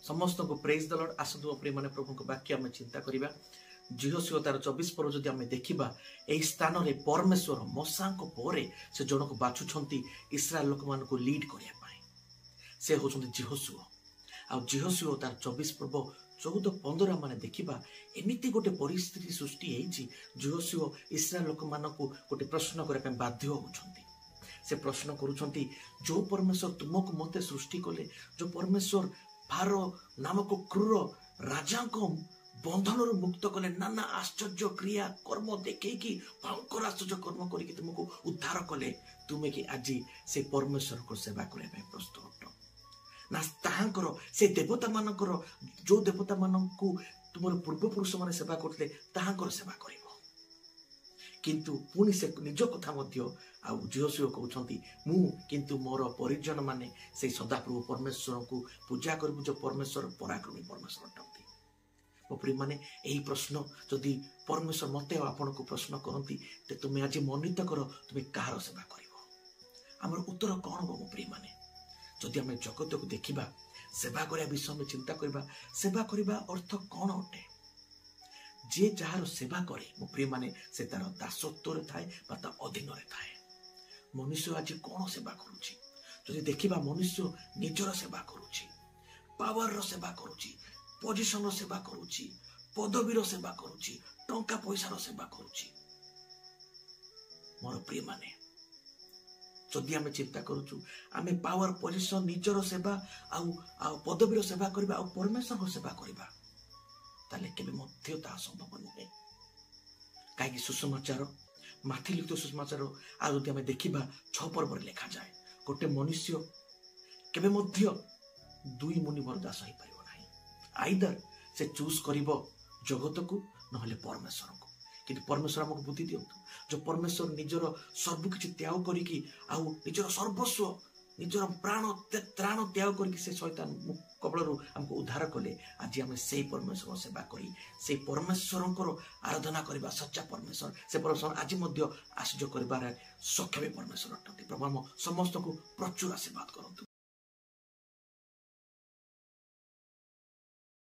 समस्त को praise the Lord. आसतु प्रिय माने प्रभु को वाक्य आम चिंता करबा। जिहोशियो तार 24 पर जदि आम देखा यही स्थान में परमेश्वर मशा पर से जन को बाछुंट इस्राएल लोक मान लीड करने से होती जिहोशियो। आ जिहोशियो तार 24 पर्व 14-15 माने देखा एमती गोटे परिस्थिति सृष्टि होती। जिहोशियो इस्राएल लोक मान गोटे प्रश्न करने बाध्य होती। से प्रश्न करुँच जो परमेश्वर तुमको मते सृष्टि कले, जो परमेश्वर फारो नामक क्रूर राजा को बंधन मुक्त कले, नाना आश्चर्य क्रिया कर्म देखी भयंकर आश्चर्य कर्म करके तुमको उद्धार कले, तुम्हें कि आज से परमेश्वर को सेवा करने प्रस्तुत अट ना ताहांकर से देवता मानकर जो देवता मानक तुम पूर्वपुरुष मैंने सेवा करते ताहांकर सेवा कर। किंतु पुणी से निज कथा जिहोशियो कहते किंतु मोर परिजन माने से सदाप्रभु परमेश्वर को पूजा करू जो परमेश्वर पराक्रमी परमेश्वर अटंती। मो प्रिय माने यही प्रश्न जदि परमेश्वर मते आपण को प्रश्न करती तो तुम्हें आज मनित कर तुम्हें कहार सेवा कर। आमर उत्तर कौन हो मो प्रिय माने? जदि आम जगत को देखा सेवा करने विषय में चिंता करबा, सेवा करने अर्थ कौन अटे? जे जार सेवा करे मो प्रिय माने से तार दासत्व थाए अधीन थाए। मनुष्य आज कौन सेवा करुची? जदि देखा मनुष्य निजर सेवा करुची, पावर सेवा करुची, पोजिशन सेवा करुची, पदवीर सेवा करुची, टंका पैसार सेवा करुची। मोर प्रिय माने जदि आम चिंता करुचु आमे पावर पोजिशन निजर सेवा आ पदवीर सेवा करबा आ परमेश्वर सेवा करबा ताले केबे मध्य ता संभव नुहे। कहीं सुसमाचार माथि लिखित सुसमाचार आ जदि आम देखा 6 पर्व लिखा जाए गोटे मनुष्य केबे मध्य दुई मुनिवर दास हो पारिबो नाही। आइदर से चूज करिवो जगत को नहले परमेश्वर को। किंतु परमेश्वर हमको बुद्धि दियंतु जो परमेश्वर निजर सर्व किछि त्याग करिकी आउ निजर सर्वस्व निजर प्राण त्राण त्याग करके से शैतान कबलरू हमको उद्धार कले। आज आम से परमेश्वर सेवा करी से परमेश्वर आराधना करबा। सच्चा परमेश्वर से परमेश्वर आज आश्चर्य कर सक्षम परमेश्वर अटंती। प्रभु समस्त को प्रचुर आशीर्वाद करंतु।